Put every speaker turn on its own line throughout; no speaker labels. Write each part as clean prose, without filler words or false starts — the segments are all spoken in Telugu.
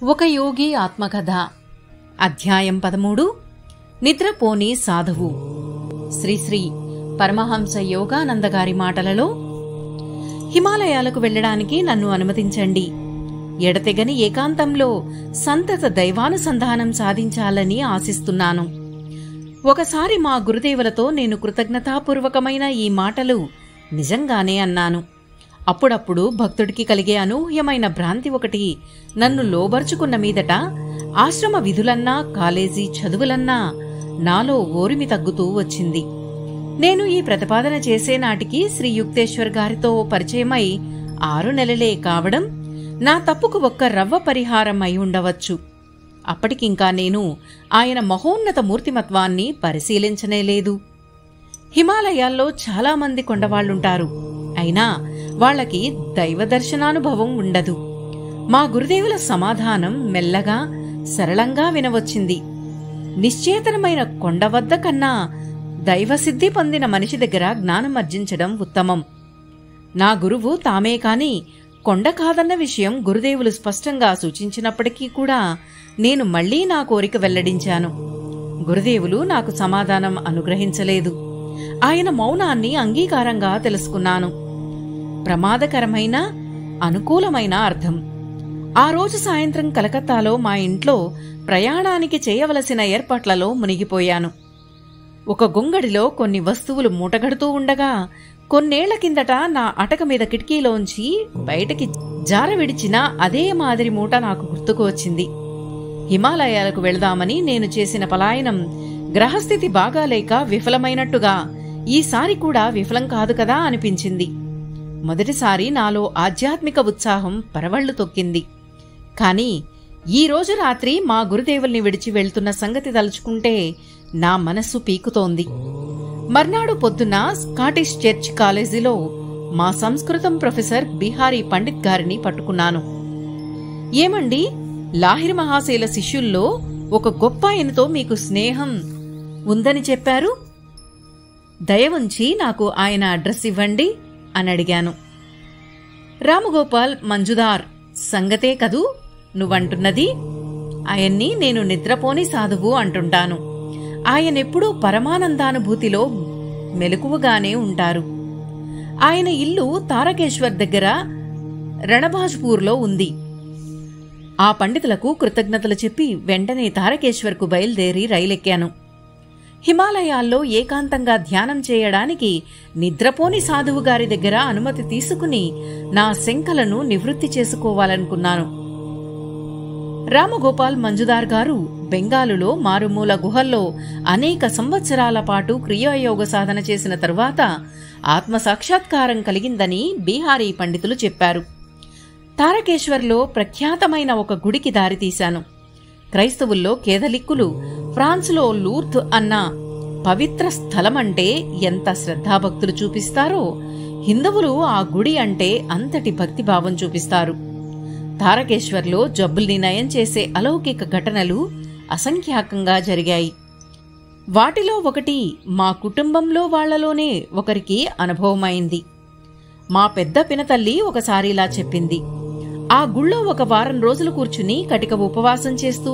ఒక యోగి ఆత్మకథ. అధ్యాయం 13. నిద్రపోని సాధువు. శ్రీశ్రీ పరమహంస యోగానంద గారి మాటలలో, హిమాలయాలకు వెళ్లడానికి నన్ను అనుమతించండి. ఎడతెగని ఏకాంతంలో సంతత దైవానుసంధానం సాధించాలని ఆశిస్తున్నాను. ఒకసారి మా గురుదేవులతో నేను కృతజ్ఞతాపూర్వకమైన ఈ మాటలు నిజంగానే అన్నాను. అప్పుడప్పుడు భక్తుడికి కలిగే అనూహ్యమైన భ్రాంతి ఒకటి నన్ను లోబర్చుకున్న మీదట ఆశ్రమ విధులన్నా కాలేజీ చదువులన్నా నాలో ఓరిమి తగ్గుతూ వచ్చింది. నేను ఈ ప్రతిపాదన చేసే నాటికి శ్రీ యుక్తేశ్వర్ గారితో పరిచయమై 6 నెలలే కావడం నా తప్పుకు ఒక్క రవ్వ పరిహారం అయి ఉండవచ్చు. అప్పటికింకా నేను ఆయన మహోన్నత మూర్తిమత్వాన్ని పరిశీలించనేలేదు. హిమాలయాల్లో చాలామంది కొండవాళ్లుంటారు, అయినా వాళ్లకి దైవదర్శనానుభవం ఉండదు. మా గురుదేవుల సమాధానం మెల్లగా సరళంగా వినవచ్చింది. నిశ్చేతనమైన కొండ వద్ద కన్నా దైవసిద్ధి పొందిన మనిషి దగ్గర జ్ఞానం అర్జించడం ఉత్తమం. నా గురువు తామే కాని కొండ కాదన్న విషయం గురుదేవులు స్పష్టంగా సూచించినప్పటికీ కూడా నేను మళ్లీ నా కోరిక వెల్లడించాను. గురుదేవులు నాకు సమాధానం అనుగ్రహించలేదు. ఆయన మౌనాన్ని అంగీకారంగా తెలుసుకున్నాను. ప్రమాదకరమైన అనుకూలమైన అర్థం. ఆ రోజు సాయంత్రం కలకత్తాలో మా ఇంట్లో ప్రయాణానికి చేయవలసిన ఏర్పాట్లలో మునిగిపోయాను. ఒక గొంగడిలో కొన్ని వస్తువులు మూటగడుతూ ఉండగా కొన్నేళ్ల కిందట నా అటక మీద కిటికీలోంచి బయటకి జారవిడిచిన అదే మాదిరి మూట నాకు గుర్తుకు వచ్చింది. హిమాలయాలకు వెళదామని నేను చేసిన పలాయనం గ్రహస్థితి బాగాలేక విఫలమైనట్టుగా ఈసారి కూడా విఫలం కాదు కదా అనిపించింది. మొదటిసారి నాలో ఆధ్యాత్మిక ఉత్సాహం పరవళ్లు తొక్కింది. కాని ఈ రోజు రాత్రి మా గురుదేవుల్ని విడిచి వెళ్తున్న సంగతి తలుచుకుంటే నా మనస్సు పీకుతోంది. మర్నాడు పొద్దున్న స్కాటిష్ చర్చ్ కాలేజీలో మా సంస్కృతం ప్రొఫెసర్ బిహారీ పండిత్ గారిని పట్టుకున్నాను. ఏమండి, లాహిరి మహాశైల శిష్యుల్లో ఒక గొప్ప ఆయనతో మీకు స్నేహం ఉందని చెప్పారు. దయవుంచి నాకు ఆయన అడ్రస్ ఇవ్వండి అని అడిగాను. రామగోపాల్ మంజుదార్ సంగతే కదూ నువ్వంటున్నది. ఆయన్ని నేను నిద్రపోని సాధువు అంటుంటాను. ఆయనెప్పుడూ పరమానందానుభూతిలో మెలకువగానే ఉంటారు. ఆయన ఇల్లు తారకేశ్వర్ దగ్గర రణబాజ్పూర్లో ఉంది. ఆ పండితులకు కృతజ్ఞతలు చెప్పి వెంటనే తారకేశ్వర్కు బయలుదేరి రైలెక్కాను. హిమాలయాల్లో ఏకాంతంగా ధ్యానం చేయడానికి నిద్రపోని సాధువు గారి దగ్గర అనుమతి తీసుకుని నా శంకలను నివృత్తి చేసుకోవాలనుకున్నాను. రామగోపాల్ మంజుదార్ గారు బెంగాలులో మారుమూల గుహల్లో అనేక సంవత్సరాల పాటు క్రియాయోగ సాధన చేసిన తరువాత ఆత్మసాక్షాత్కారం కలిగిందని బీహారీ పండితులు చెప్పారు. తారకేశ్వర్లో ప్రఖ్యాతమైన ఒక గుడికి దారితీశాను. క్రైస్తవుల్లో కేథలిక్కులు ఫ్రాన్స్లో లూర్ద్ అన్న పవిత్ర స్థలమంటే ఎంత శ్రద్ధాభక్తులు చూపిస్తారో హిందువులు ఆ గుడి అంటే అంతటి భక్తిభావం చూపిస్తారు. తారకేశ్వర్లో జబ్బుల్ని నయం చేసే అలౌకిక ఘటనలు అసంఖ్యాకంగా జరిగాయి. వాటిలో ఒకటి మా కుటుంబంలో వాళ్లలోనే ఒకరికి అనుభవమైంది. మా పెద్ద పినతల్లి ఒకసారి ఇలా చెప్పింది. ఆ గుళ్ళో ఒక వారం రోజులు కూర్చుని కటిక ఉపవాసం చేస్తూ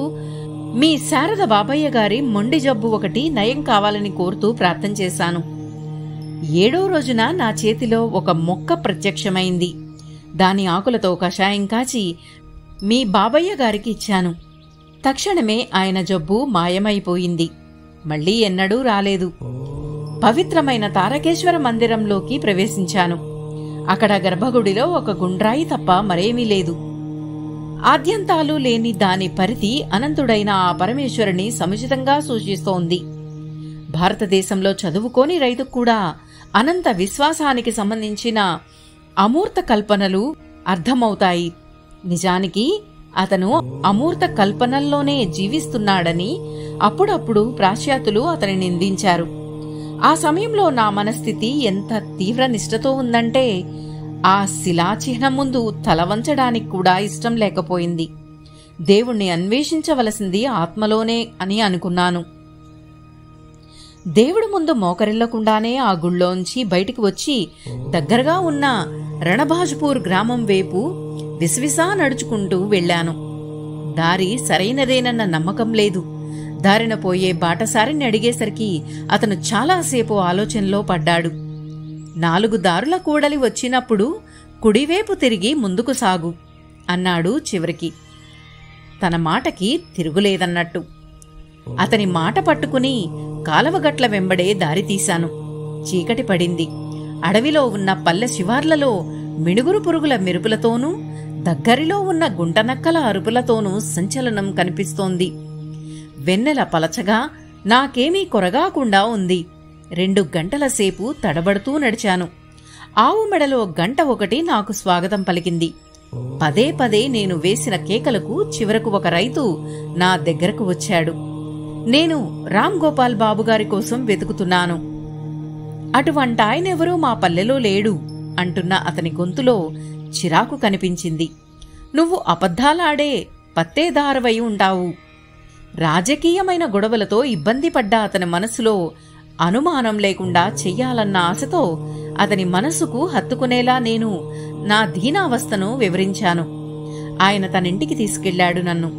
మీ శారద బాబయ్య గారి మొండి జబ్బు ఒకటి నయం కావాలని కోరుతూ ప్రార్థన చేశాను. 7వ రోజున నా చేతిలో ఒక మొక్క ప్రత్యక్షమైంది. దాని ఆకులతో కషాయం కాచి మీ బాబయ్య గారికి ఇచ్చాను. తక్షణమే ఆయన జబ్బు మాయమైపోయింది. మళ్లీ ఎన్నడూ రాలేదు. పవిత్రమైన తారకేశ్వర మందిరంలోకి ప్రవేశించాను. అక్కడ గర్భగుడిలో ఒక గుండ్రాయి తప్ప మరేమీ లేదు. ఆద్యంతాలు లేని దాని పరిధి అనంతుడైన ఆ పరమేశ్వరుని సముచితంగా సూచిస్తోంది. భారతదేశంలో చదువుకోని రైతుకు కూడా అనంత విశ్వాసానికి సంబంధించిన అమూర్త కల్పనలు అర్థమవుతాయి. నిజానికి అతను అమూర్త కల్పనల్లోనే జీవిస్తున్నాడని అప్పుడప్పుడు పాశ్చాత్యులు అతని నిందించారు. ఆ సమయంలో నా మనస్థితి ఎంత తీవ్ర నిష్ఠతో ఉందంటే ఆ శిలాచిహ్నం ముందు తల వంచడానికి కూడా ఇష్టం లేకపోయింది. దేవుణ్ణి అన్వేషించవలసింది ఆత్మలోనే అని అనుకున్నాను. దేవుడు ముందు మోకరిల్లకుండానే ఆ గుళ్ళోంచి బయటికి వచ్చి దగ్గరగా ఉన్న రణబాజ్పూర్ గ్రామం వైపు విసవిసా నడుచుకుంటూ వెళ్లాను. దారి సరైనదేనన్న నమ్మకం లేదు. దారిన పోయే బాటసారిని అడిగేసరికి అతను చాలాసేపు ఆలోచనలో పడ్డాడు. 4 దారుల కూడలి వచ్చినప్పుడు కుడివైపు తిరిగి ముందుకు సాగు అన్నాడు చివరికి. తన మాటకి తిరుగులేదన్నట్టు. అతని మాట పట్టుకుని కాలవగట్ల వెంబడే దారి తీశాను. చీకటి పడింది. అడవిలో ఉన్న పల్లె శివార్లలో మిణుగురు పురుగుల మెరుపులతోనూ దగ్గరిలో ఉన్న గుంటనక్కల అరుపులతోనూ సంచలనం కనిపిస్తోంది. వెన్నెల పలచగా నాకేమీ కొరగాకుండా ఉంది. 2 గంటల సేపు తడబడుతూ నడిచాను. ఆవు మెడలో గంట ఒకటి నాకు స్వాగతం పలికింది. పదే పదే నేను వేసిన కేకలకు చివరకు ఒక రైతు నా దగ్గరకు వచ్చాడు. నేను రామ్ గోపాల్ బాబుగారి కోసం వెతుకుతున్నాను. అటువంటాయనెవరూ మా పల్లెలో లేడు అంటున్న అతని గొంతులో చిరాకు కనిపించింది. నువ్వు అబద్ధాలాడే పత్తేదారవై ఉంటావు. రాజకీయమైన గొడవలతో ఇబ్బంది పడ్డ అతని మనసులో అనుమానం లేకుండా చెయ్యాలన్న ఆశతో అతని మనసుకు హత్తుకునేలా నేను నా దీనావస్థను వివరించాను. ఆయన తనింటికి తీసుకెళ్లాడు. నన్ను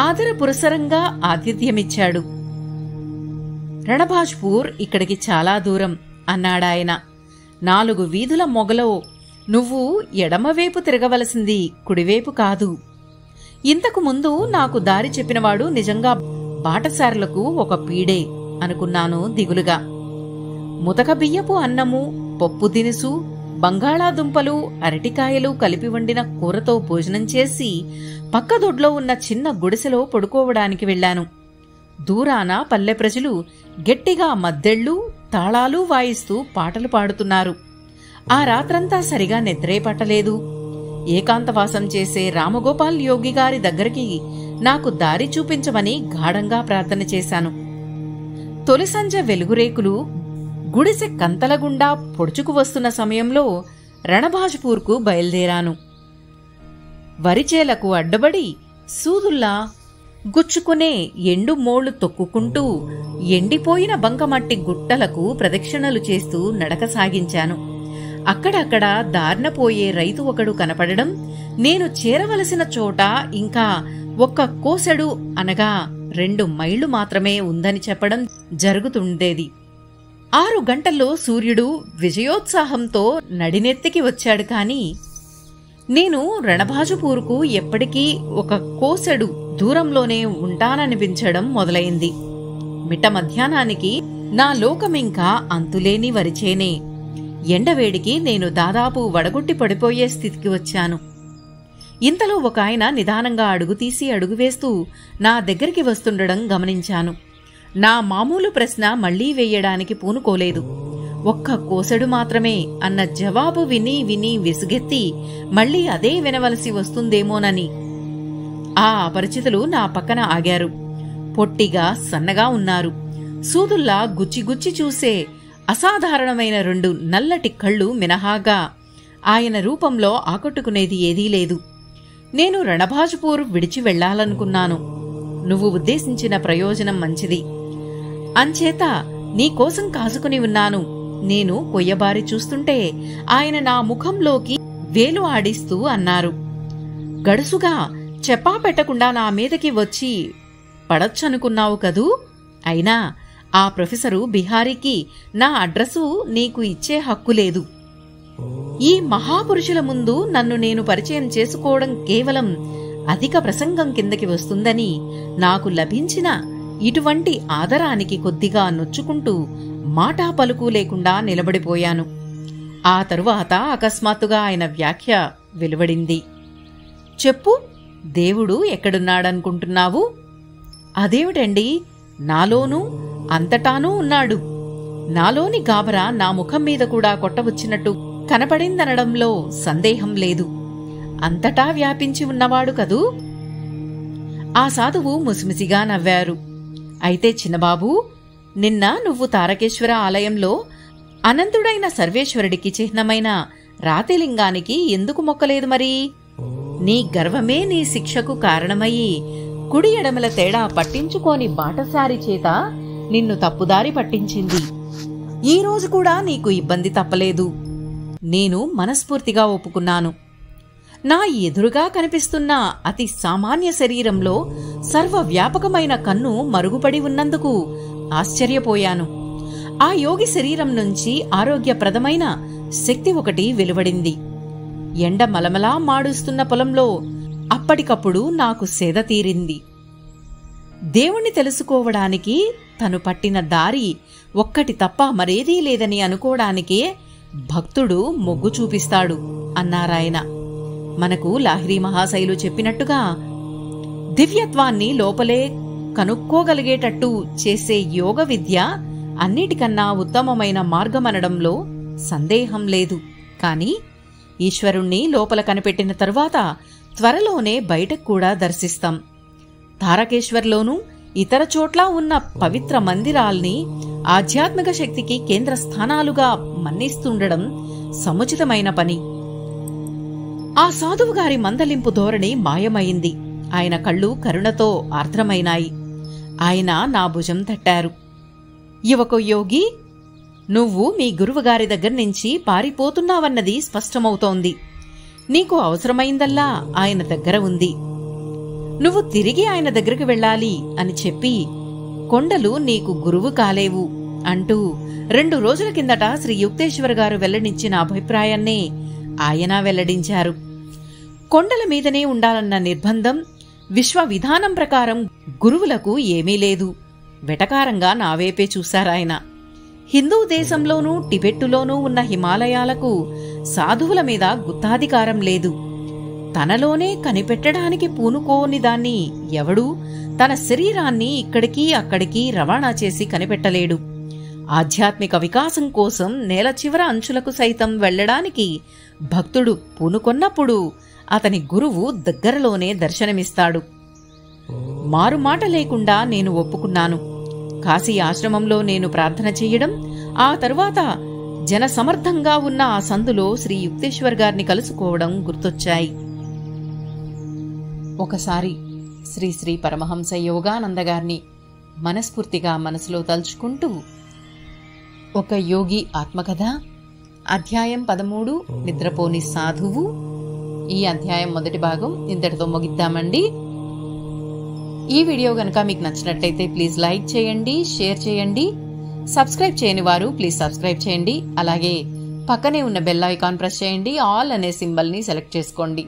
ఆదరపురసరంగా ఆతిథ్యమిచ్చాడు. రణభాజ్పూర్ ఇక్కడికి చాలా దూరం అన్నాడాయన. 4 వీధుల మొగలో నువ్వు ఎడమవైపు తిరగవలసింది, కుడివైపు కాదు. ఇంతకు ముందు నాకు దారి చెప్పినవాడు నిజంగా బాటసారులకు ఒక పీడే అనుకున్నాను దిగులుగా. ముతక బియ్యపు అన్నము, పప్పు దినుసు, బంగాళాదుంపలు, అరటికాయలు కలిపి వండిన కూరతో భోజనం చేసి పక్కదొడ్లో ఉన్న చిన్న గుడిసెలో పడుకోవడానికి వెళ్లాను. దూరాన పల్లె ప్రజలు గట్టిగా మద్దెళ్ళు, తాళాలు వాయిస్తూ పాటలు పాడుతున్నారు. ఆ రాత్రంతా సరిగా నిద్రే పట్టలేదు. ఏకాంతవాసం చేసే రామగోపాల్ యోగి గారి దగ్గరికి నాకు దారి చూపించమని గాఢంగా ప్రార్థన చేశాను. తొలి సంజ వెలుగురేకులు గుడిసె కంతలగుండా పొడుచుకు వస్తున్న సమయంలో రణభాజ్పూర్కు బయలుదేరాను. వరిచేలకు అడ్డబడి సూదుల్లా గుచ్చుకునే ఎండు మోళ్లు తొక్కుకుంటూ ఎండిపోయిన బంకమట్టి గుట్టలకు ప్రదక్షిణలు చేస్తూ నడక సాగించాను. అక్కడక్కడ దారిన పోయే రైతు ఒకడు కనపడడం, నేను చేరవలసిన చోట ఇంకా 1 కోసెడు అనగా 2 మైళ్లు మాత్రమే ఉందని చెప్పడం జరుగుతుండేది. 6 గంటల్లో సూర్యుడు విజయోత్సాహంతో నడినెత్తికి వచ్చాడు. కాని నేను రణభాజపూర్కు ఎప్పటికీ 1 కోసెడు దూరంలోనే ఉంటాననిపించడం మొదలైంది. మిట్ట మధ్యాహ్నానికి నా లోకమింకా అంతులేని వరిచేనే. ఎండవేడికి నేను దాదాపు వడగొట్టి పడిపోయే స్థితికి వచ్చాను. ఇంతలో ఒక ఆయన నిదానంగా అడుగుతీసి అడుగువేస్తూ నా దగ్గరికి వస్తుండడం గమనించాను. నా మామూలు ప్రశ్న మళ్లీ వేయడానికి పూనుకోలేదు. 1 కోసెడు మాత్రమే అన్న జవాబు విని విని విసుగెత్తి మళ్లీ అదే వినవలసి వస్తుందేమోనని ఆ అపరిచితులు నా పక్కన ఆగారు. పొట్టిగా సన్నగా ఉన్నారు. సూదుల్లా గుచ్చిగుచ్చి చూసే అసాధారణమైన 2 నల్లటి కళ్ళు మినహాగా ఆయన రూపంలో ఆకట్టుకునేది ఏదీ లేదు. నేను రణభాజ్పూర్ విడిచి వెళ్లాలనుకున్నాను. నువ్వు ఉద్దేశించిన ప్రయోజనం మంచిది. అంచేత నీకోసం కాసుకుని ఉన్నాను. నేను కొయ్యబారి చూస్తుంటే ఆయన నా ముఖంలోకి వేలు ఆడిస్తూ అన్నారు. గడుసుగా చెప్పా పెట్టకుండా నా మీదకి వచ్చి పడొచ్చనుకున్నావు కదూ. అయినా ఆ ప్రొఫెసరు బిహారీకి నా అడ్రసు నీకు ఇచ్చే హక్కు లేదు. ఈ మహాపురుషుల ముందు నన్ను నేను పరిచయం చేసుకోవడం కేవలం అధిక ప్రసంగం కిందకి వస్తుందని నాకు లభించిన ఇటువంటి ఆదరానికి కొద్దిగా నొచ్చుకుంటూ మాటా పలుకు లేకుండా నిలబడిపోయాను. ఆ తరువాత అకస్మాత్తుగా ఆయన వ్యాఖ్య వెలువడింది. చెప్పు, దేవుడు ఎక్కడున్నాడనుకుంటున్నావు? అదేమిటండి, నాలోనూ అంతటానూ ఉన్నాడు. నాలోని గాబరా నా ముఖం మీద కూడా కొట్టవచ్చినట్టు కనపడిందనడంలో సందేహం లేదు. అంతటా వ్యాపించి ఉన్నవాడు కదూ. ఆ సాధువు ముసిముసిగా నవ్వారు. అయితే చిన్నబాబూ, నిన్న నువ్వు తారకేశ్వర ఆలయంలో అనంతుడైన సర్వేశ్వరుడికి చిహ్నమైన రాతిలింగానికి ఎందుకు మొక్కలేదు మరి? నీ గర్వమే నీ శిక్షకు కారణమయ్యి కుడి ఎడమల తేడా పట్టించుకోని బాటసారి చేత నిన్ను తప్పుదారి పట్టించింది. ఈ రోజు కూడా నీకు ఇబ్బంది తప్పలేదు. నేను మనస్ఫూర్తిగా ఒప్పుకున్నాను. నా ఎదురుగా కనిపిస్తున్న అతి సామాన్య శరీరంలో సర్వవ్యాపకమైన కన్ను మరుగుపడి ఉన్నందుకు ఆశ్చర్యపోయాను. ఆ యోగి శరీరం నుంచి ఆరోగ్యప్రదమైన శక్తి ఒకటి వెలువడింది. ఎండ మలమలా మాడుస్తున్న పొలంలో అప్పటికప్పుడు నాకు సేద తీరింది. దేవుణ్ణి తెలుసుకోవడానికి తను పట్టిన దారి ఒక్కటి తప్ప మరేదీ లేదని అనుకోవడానికే భక్తుడు మొగ్గు చూపిస్తాడు అన్నారాయన. మనకు లాహిరి మహాశైలు చెప్పినట్టుగా దివ్యత్వాన్ని లోపలే కనుక్కోగలిగేటట్టు చేసే యోగ విద్య అన్నిటికన్నా ఉత్తమమైన మార్గమనడంలో సందేహం లేదు. కాని ఈశ్వరుణ్ణి లోపల కనిపెట్టిన తరువాత త్వరలోనే బయటకు కూడా దర్శిస్తాం. తారకేశ్వర్లోనూ ఇతర చోట్ల ఉన్న పవిత్ర మందిరాల్ని ఆధ్యాత్మిక శక్తికి కేంద్ర స్థానాలుగా మన్నిస్తుండడం సముచితమైన పని. ఆ సాధువుగారి మందలింపు ధోరణి మాయమైంది. ఆయన కళ్ళు కరుణతో ఆర్ద్రమైనాయి. ఆయన నా భుజం తట్టారు. యువక యోగి, నువ్వు మీ గురువుగారి దగ్గర్నుంచి పారిపోతున్నావన్నది స్పష్టమవుతోంది. నీకు అవసరమైందల్లా ఆయన దగ్గర ఉంది. నువ్వు తిరిగి ఆయన దగ్గరికి వెళ్ళాలి అని చెప్పి కొండలు నీకు గురువు కాలేవు అంటూ 2 రోజుల కిందట శ్రీ యుక్తేశ్వర గారు వెల్లడించిన అభిప్రాయాన్నే ఆయన వెల్లడించారు. కొండల మీదనే ఉండాలన్న నిర్బంధం విశ్వ విధానం ప్రకారం గురువులకు ఏమీ లేదు. వెటకారంగా నావేపే చూశారాయన. హిందూ దేశంలోనూ టిబెట్టులోనూ ఉన్న హిమాలయాలకు సాధువుల మీద గుత్తాధికారం లేదు. తనలోనే కనిపెట్టడానికి పూనుకోని దాన్ని ఎవడూ తన శరీరాన్ని ఇక్కడికి అక్కడికి రవాణా చేసి కనిపెట్టలేడు. ఆధ్యాత్మిక వికాసం కోసం నేల చివర అంచులకు సైతం వెళ్లడానికి భక్తుడు పూనుకొన్నప్పుడు అతని గురువు దగ్గరలోనే దర్శనమిస్తాడు. మారుమాట లేకుండా నేను ఒప్పుకున్నాను. కాశీ ఆశ్రమంలో నేను ప్రార్థన చెయ్యడం, ఆ తరువాత జనసమర్థంగా ఉన్న ఆ సందులో శ్రీ యుక్తేశ్వర్ గారిని కలుసుకోవడం గుర్తొచ్చాయి. ఒకసారి శ్రీ శ్రీ పరమహంస యోగానంద గారిని మనస్ఫూర్తిగా మనసులో తలుచుకుంటూ ఒక యోగి ఆత్మకథ అధ్యాయం 13 నిద్రపోని సాధువు. ఈ అధ్యాయం మొదటి భాగం ఇంతటితో ముగిద్దామండి. ఈ వీడియో గనక మీకు నచ్చినట్లయితే ప్లీజ్ లైక్ చేయండి, షేర్ చేయండి. సబ్స్క్రైబ్ చేయని వారు ప్లీజ్ సబ్స్క్రైబ్ చేయండి. అలాగే పక్కనే ఉన్న బెల్ ఐకాన్ ప్రెస్ చేయండి. ఆల్ అనే సింబల్ని సెలెక్ట్ చేసుకోండి.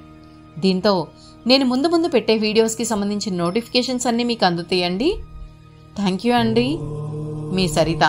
దీంతో నేను ముందు పెట్టే వీడియోస్కి సంబంధించిన నోటిఫికేషన్స్ అన్నీ మీకు అందుతాయండి. థ్యాంక్ యూ అండి. మీ సరిత.